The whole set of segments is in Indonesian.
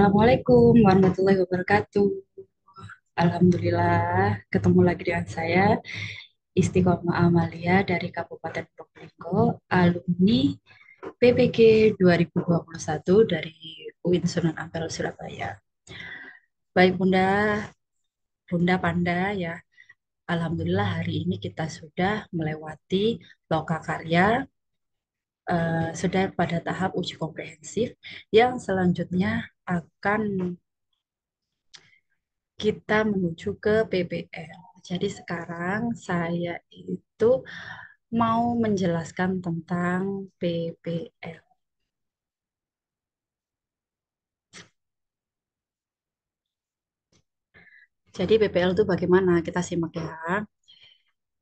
Assalamualaikum warahmatullahi wabarakatuh. Alhamdulillah, ketemu lagi dengan saya, Istiqomah Amalia dari Kabupaten Probolinggo, alumni PPG 2021 dari UIN Sunan Ampel, Surabaya. Baik Bunda, Bunda Panda ya. Alhamdulillah hari ini kita sudah melewati lokakarya, sudah pada tahap uji komprehensif yang selanjutnya akan kita menuju ke PPL. Jadi sekarang saya itu mau menjelaskan tentang PPL. Jadi PPL itu bagaimana? Kita simak ya.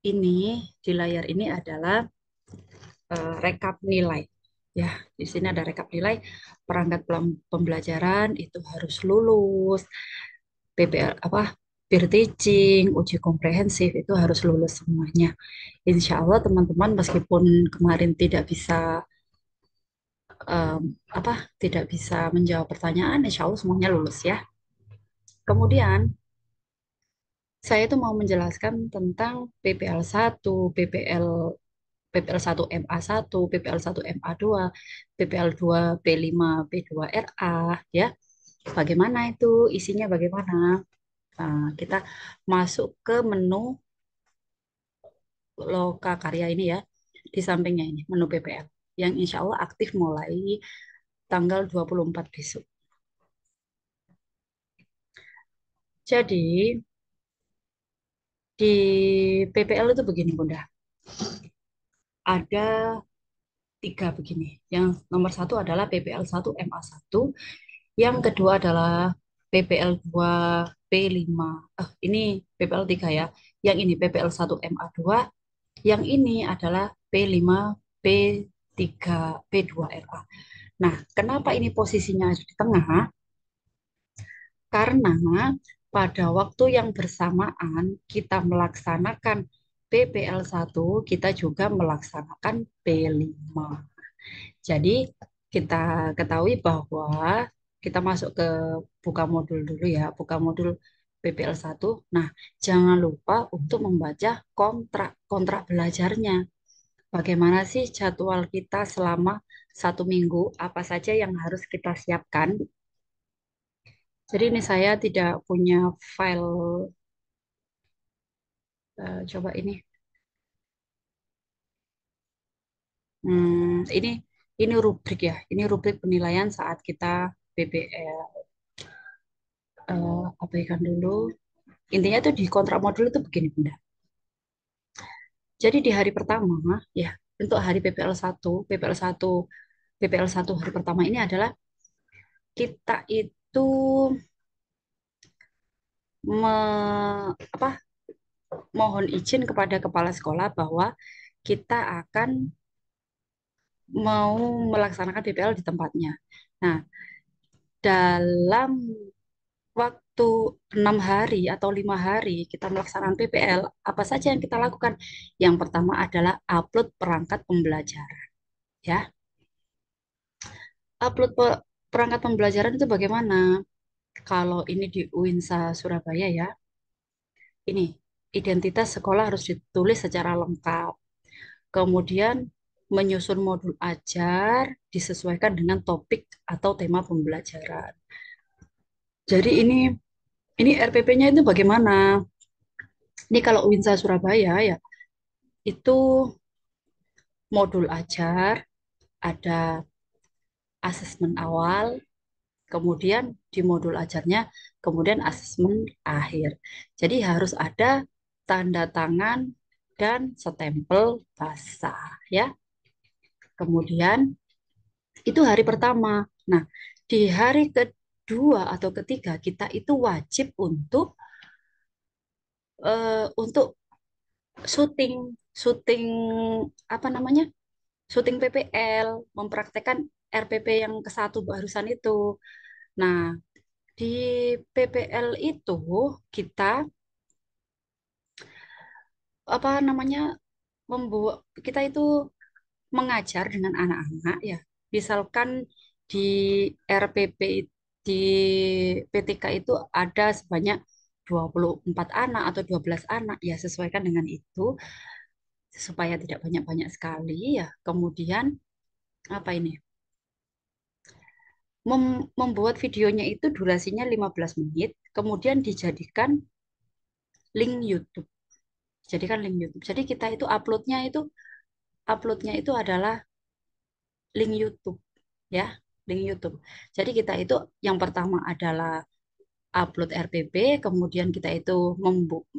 Ini di layar ini adalah rekap nilai. Ya, di sini ada rekap nilai perangkat pembelajaran itu harus lulus. PPL apa? Peer teaching, uji komprehensif itu harus lulus semuanya. Insya Allah teman-teman meskipun kemarin tidak bisa em, apa tidak bisa menjawab pertanyaan, insya Allah semuanya lulus ya. Kemudian saya itu mau menjelaskan tentang PPL 1, PPL 1 MA1, PPL 1 MA2, PPL 2 P5, P2 RA ya. Bagaimana itu isinya bagaimana? Kita masuk ke menu loka karya ini ya. Di sampingnya ini menu PPL yang insya Allah aktif mulai tanggal 24 besok. Jadi di PPL itu begini Bunda, ada tiga begini. Yang nomor satu adalah PPL 1 MA1, yang kedua adalah PPL 2 P5. Ini PPL 3 ya. Yang ini PPL 1 MA2, yang ini adalah P5 P3 P2 RA. Nah, kenapa ini posisinya ada di tengah? Karena pada waktu yang bersamaan kita melaksanakan PPL 1, kita juga melaksanakan P5. Jadi kita ketahui bahwa kita masuk ke buka modul dulu ya, buka modul PPL 1. Nah, jangan lupa untuk membaca kontrak belajarnya. Bagaimana sih jadwal kita selama 1 minggu? Apa saja yang harus kita siapkan? Jadi ini saya tidak punya file, coba ini. Ini rubrik ya. Ini rubrik penilaian saat kita PBL. Abaikan dulu. Intinya itu di kontrak modul itu begini, Bunda. Jadi di hari pertama ya, untuk hari PPL 1 hari pertama ini adalah kita itu me, apa, mohon izin kepada kepala sekolah bahwa kita akan mau melaksanakan PPL di tempatnya. Nah, dalam waktu 6 hari atau 5 hari kita melaksanakan PPL, apa saja yang kita lakukan? Yang pertama adalah upload perangkat pembelajaran. Ya, upload perangkat pembelajaran itu bagaimana? Kalau ini di UINSA Surabaya ya, ini identitas sekolah harus ditulis secara lengkap. Kemudian menyusun modul ajar disesuaikan dengan topik atau tema pembelajaran. Jadi ini RPP-nya itu bagaimana? Ini kalau Winsa Surabaya ya, itu modul ajar, ada asesmen awal, kemudian di modul ajarnya, kemudian asesmen akhir. Jadi harus ada tanda tangan dan stempel basah ya. Kemudian itu hari pertama. Nah, di hari kedua atau ketiga kita itu wajib untuk syuting syuting apa namanya? Syuting PPL, mempraktekkan RPP yang ke 1 barusan itu. Nah, di PPL itu kita apa namanya? Membuat kita itu mengajar dengan anak-anak ya. Misalkan di RPP di PTK itu ada sebanyak 24 anak atau 12 anak, ya sesuaikan dengan itu supaya tidak banyak-banyak sekali ya. Kemudian apa ini? Membuat videonya itu durasinya 15 menit, kemudian dijadikan link YouTube. Jadikan link YouTube. Jadi kita itu uploadnya itu adalah link YouTube ya, link YouTube. Jadi kita itu yang pertama adalah upload RPP, kemudian kita itu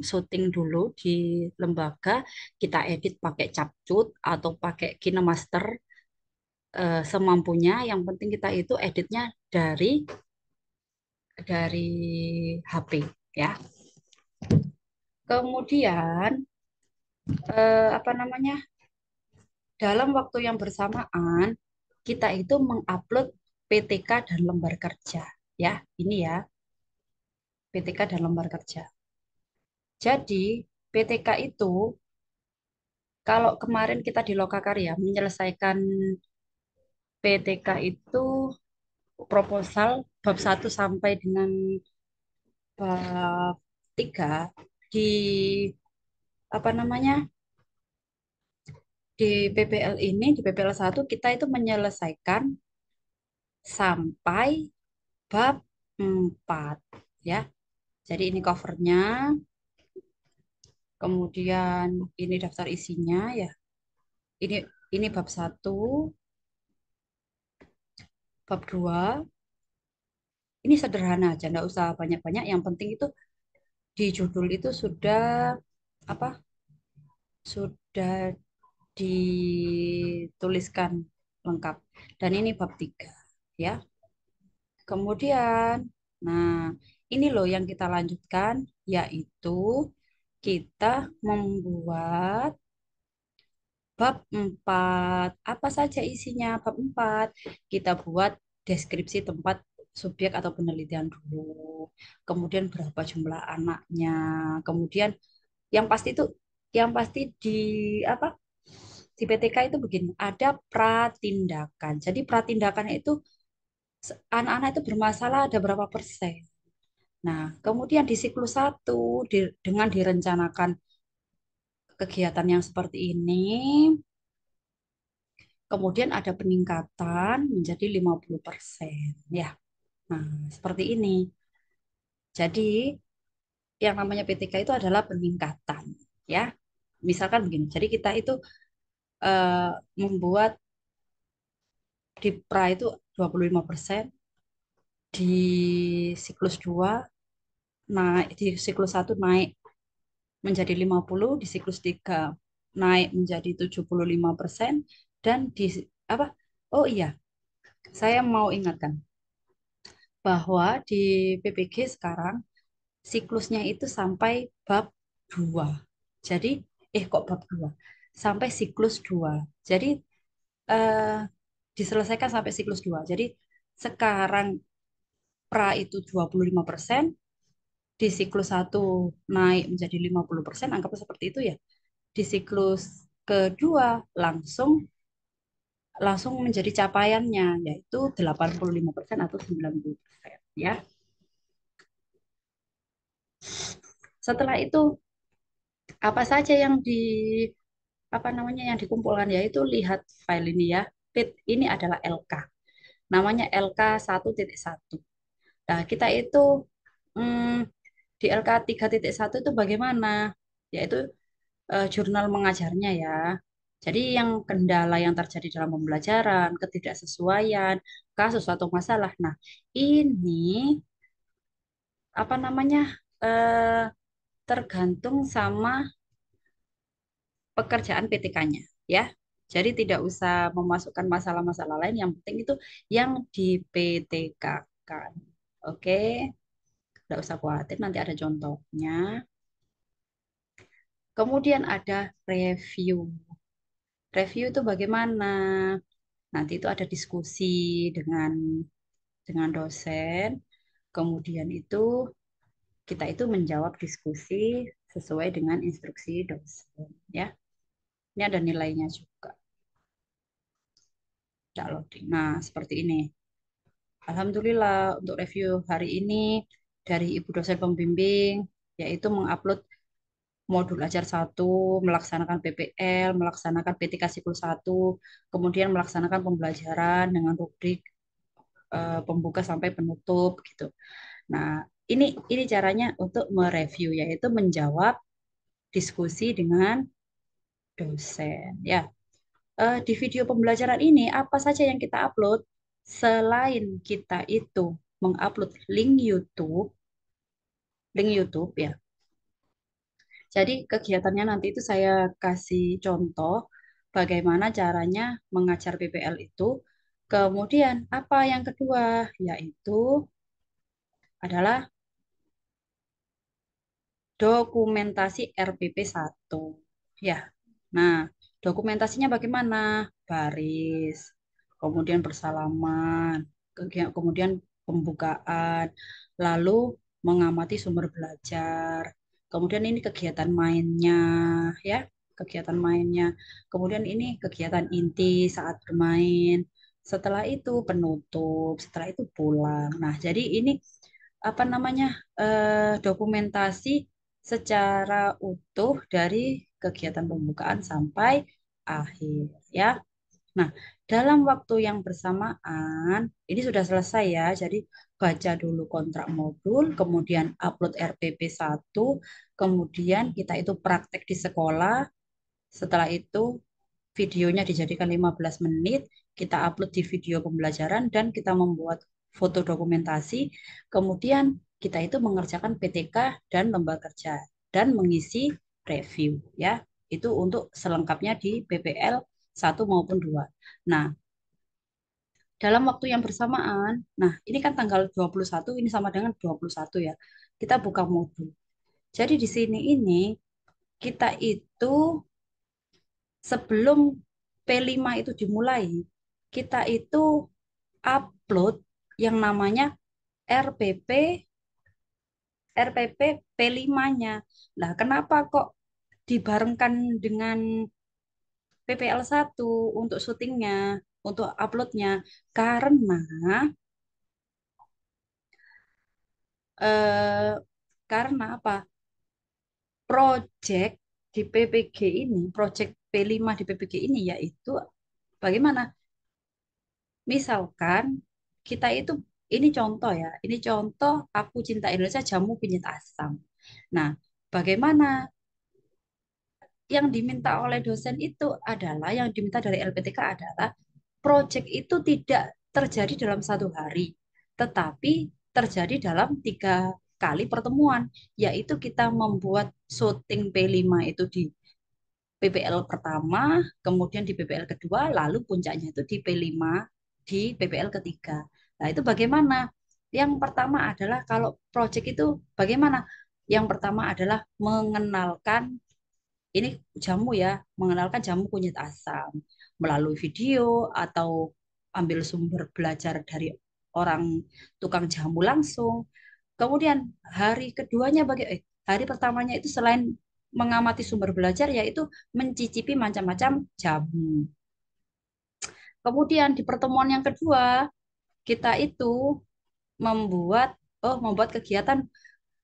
syuting dulu di lembaga, kita edit pakai Capcut atau pakai KineMaster semampunya. Yang penting kita itu editnya dari HP ya. Kemudian apa namanya? Dalam waktu yang bersamaan kita itu mengupload PTK dan lembar kerja ya. Ini ya, PTK dan lembar kerja. Jadi PTK itu kalau kemarin kita di Lokakarya menyelesaikan PTK itu proposal bab 1 sampai dengan bab 3 di apa namanya? Di PPL ini, di PPL 1 kita itu menyelesaikan sampai bab 4 ya. Jadi ini covernya, kemudian ini daftar isinya ya. Ini ini bab 1, bab 2. Ini sederhana aja, nggak usah banyak-banyak. Yang penting itu di judul itu sudah apa? Sudah dituliskan lengkap. Dan ini bab 3 ya. Kemudian, nah ini loh yang kita lanjutkan, yaitu kita membuat bab 4. Apa saja isinya bab 4? Kita buat deskripsi tempat subjek atau penelitian dulu. Kemudian berapa jumlah anaknya. Kemudian yang pasti itu, yang pasti di apa? Di PTK itu begini, ada pratindakan. Jadi pratindakan itu anak-anak itu bermasalah ada berapa persen. Nah, kemudian di siklus 1 dengan direncanakan kegiatan yang seperti ini, kemudian ada peningkatan menjadi 50% ya. Nah, seperti ini. Jadi, yang namanya PTK itu adalah peningkatan ya. Misalkan begini. Jadi kita itu eh, membuat di pra itu 25%, di siklus 2 naik, di siklus 1 naik menjadi 50, di siklus 3 naik menjadi 75%, dan di apa? Oh iya, saya mau ingatkan bahwa di PPG sekarang siklusnya itu sampai bab 2. Jadi, kok bab 2? Sampai siklus 2. Jadi, eh, diselesaikan sampai siklus 2. Jadi, sekarang pra itu 25%, di siklus 1 naik menjadi 50%, anggapnya seperti itu ya. Di siklus kedua langsung langsung menjadi capaiannya, yaitu 85% atau 90% ya. Setelah itu apa saja yang apa namanya yang dikumpulkan, yaitu lihat file ini ya. Ini adalah LK. Namanya LK 1.1. Nah, kita itu hmm, di LK 3.1 itu bagaimana? Yaitu jurnal mengajarnya ya. Jadi yang kendala yang terjadi dalam pembelajaran, ketidaksesuaian, kasus atau masalah. Nah, ini apa namanya? eh, Tergantung sama pekerjaan PTK-nya ya. Jadi tidak usah memasukkan masalah-masalah lain, yang penting itu yang di PTK-kan. Oke, tidak usah khawatir, nanti ada contohnya. Kemudian ada review. Review itu bagaimana? Nanti itu ada diskusi dengan dosen. Kemudian itu kita itu menjawab diskusi sesuai dengan instruksi dosen ya. Ini ada nilainya juga. Tidak loading. Nah, seperti ini. Alhamdulillah untuk review hari ini dari Ibu dosen pembimbing, yaitu mengupload modul ajar satu, melaksanakan PPL, melaksanakan PTK Sikul 1, kemudian melaksanakan pembelajaran dengan rubrik pembuka sampai penutup gitu. Nah, ini caranya untuk mereview, yaitu menjawab diskusi dengan dosen. Ya, di video pembelajaran ini apa saja yang kita upload selain kita itu mengupload link YouTube ya. Jadi kegiatannya nanti itu saya kasih contoh bagaimana caranya mengajar PPL itu. Kemudian apa yang kedua yaitu adalah dokumentasi RPP 1. Ya. Nah, dokumentasinya bagaimana? Baris, kemudian bersalaman, kemudian pembukaan, lalu mengamati sumber belajar. Kemudian ini kegiatan mainnya, ya, kegiatan mainnya. Kemudian ini kegiatan inti saat bermain. Setelah itu penutup, setelah itu pulang. Nah, jadi ini apa namanya dokumentasi secara utuh dari kegiatan pembukaan sampai akhir ya. Nah, dalam waktu yang bersamaan ini sudah selesai ya. Jadi baca dulu kontrak modul, kemudian upload RPP 1, kemudian kita itu praktek di sekolah. Setelah itu videonya dijadikan 15 menit, kita upload di video pembelajaran dan kita membuat foto dokumentasi. Kemudian kita itu mengerjakan PTK dan lomba kerja dan mengisi review ya. Itu untuk selengkapnya di PPL 1 maupun 2. Nah, dalam waktu yang bersamaan, nah ini kan tanggal 21, ini sama dengan 21 ya. Kita buka modul. Jadi di sini ini kita itu sebelum P5 itu dimulai, kita itu upload yang namanya RPP RPP P5-nya. Lah, kenapa kok dibarengkan dengan PPL 1 untuk syutingnya, untuk uploadnya? Karena eh, karena apa? Project di PPG ini, project P5 di PPG ini yaitu bagaimana? Misalkan kita itu ini contoh ya, ini contoh Aku Cinta Indonesia Jamu Kunyit Asam. Nah, bagaimana yang diminta oleh dosen itu adalah yang diminta dari LPTK adalah proyek itu tidak terjadi dalam satu hari, tetapi terjadi dalam 3 kali pertemuan, yaitu kita membuat syuting P5 itu di PPL pertama, kemudian di PPL kedua, lalu puncaknya itu di P5 di PPL ketiga. Nah, itu bagaimana? Yang pertama adalah kalau proyek itu bagaimana? Yang pertama adalah mengenalkan ini jamu ya, mengenalkan jamu kunyit asam melalui video atau ambil sumber belajar dari orang tukang jamu langsung. Kemudian hari keduanya hari pertamanya itu selain mengamati sumber belajar yaitu mencicipi macam-macam jamu. Kemudian di pertemuan yang kedua kita itu membuat kegiatan.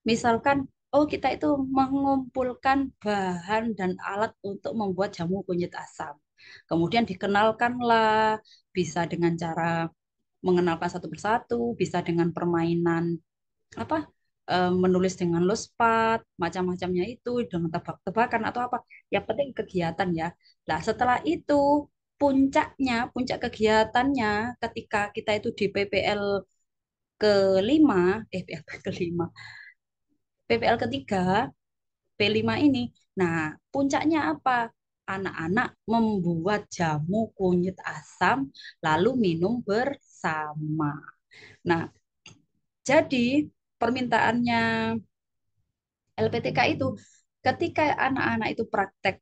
Misalkan, oh kita itu mengumpulkan bahan dan alat untuk membuat jamu kunyit asam. Kemudian dikenalkanlah, bisa dengan cara mengenalkan satu persatu, bisa dengan permainan apa menulis dengan lospad, macam-macamnya itu dengan tebak-tebakan atau apa. Yang penting kegiatan ya. Nah, setelah itu puncak kegiatannya ketika kita itu di PPL kelima, kelima, PPL ketiga P5 ini. Nah, puncaknya apa? Anak-anak membuat jamu kunyit asam lalu minum bersama. Nah, jadi permintaannya LPTK itu ketika anak-anak itu praktek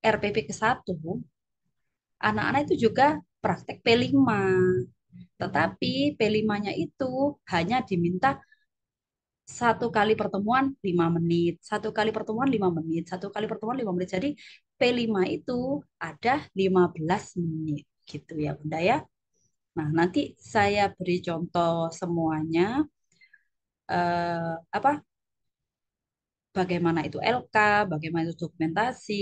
RPP ke 1, anak-anak itu juga praktek P5. Tetapi P5-nya itu hanya diminta 1 kali pertemuan 5 menit, 1 kali pertemuan 5 menit, 1 kali pertemuan 5 menit. Jadi P5 itu ada 15 menit gitu ya Bunda ya. Nah, nanti saya beri contoh semuanya, apa bagaimana itu LK, bagaimana itu dokumentasi,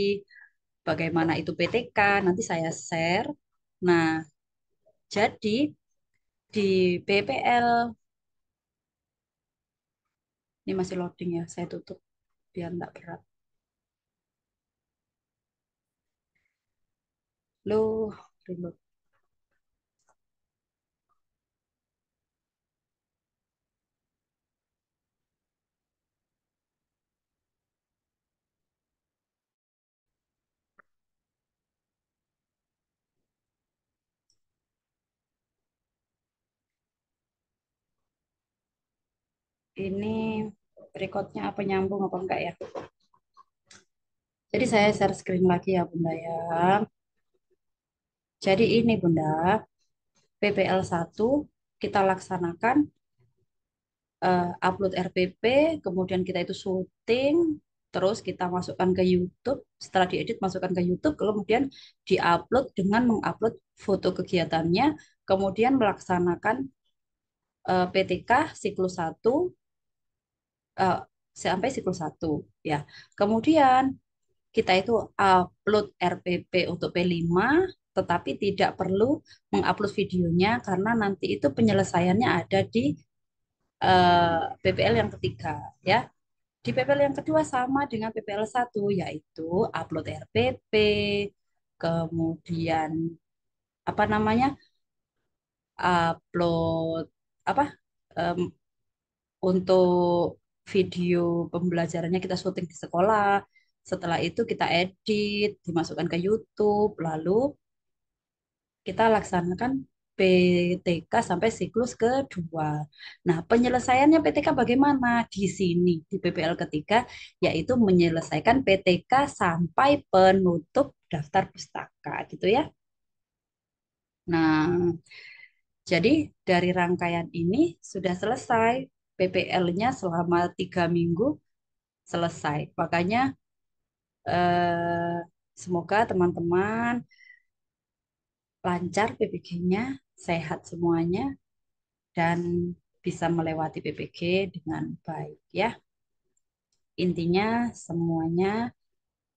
bagaimana itu PTK, nanti saya share. Nah, jadi di BPL ini masih loading ya, saya tutup biar nggak berat. Loh, reload. Ini recordnya apa nyambung apa enggak ya? Jadi saya share screen lagi ya Bunda ya. Jadi ini Bunda, PPL 1 kita laksanakan upload RPP, kemudian kita itu syuting, terus kita masukkan ke YouTube, setelah diedit masukkan ke YouTube, kemudian diupload dengan mengupload foto kegiatannya, kemudian melaksanakan PTK siklus 1 eh, sampai siklus 1 ya. Kemudian kita itu upload RPP untuk P5 tetapi tidak perlu mengupload videonya karena nanti itu penyelesaiannya ada di PPL yang ketiga ya. Di PPL yang kedua sama dengan PPL 1 yaitu upload RPP, kemudian apa namanya? Upload apa? em, untuk video pembelajarannya kita syuting di sekolah. Setelah itu kita edit, dimasukkan ke YouTube, lalu kita laksanakan PTK sampai siklus kedua. Nah, penyelesaiannya PTK bagaimana? Di sini, di PPL ketiga, yaitu menyelesaikan PTK sampai penutup daftar pustaka, gitu ya. Nah, jadi dari rangkaian ini sudah selesai. PPL-nya selama 3 minggu selesai. Makanya semoga teman-teman lancar PPG-nya, sehat semuanya, dan bisa melewati PPG dengan baik ya. Intinya semuanya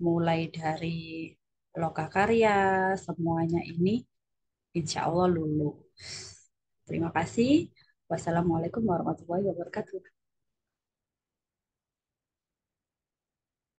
mulai dari lokakarya, semuanya ini insya Allah lulus. Terima kasih. Wassalamualaikum warahmatullahi wabarakatuh.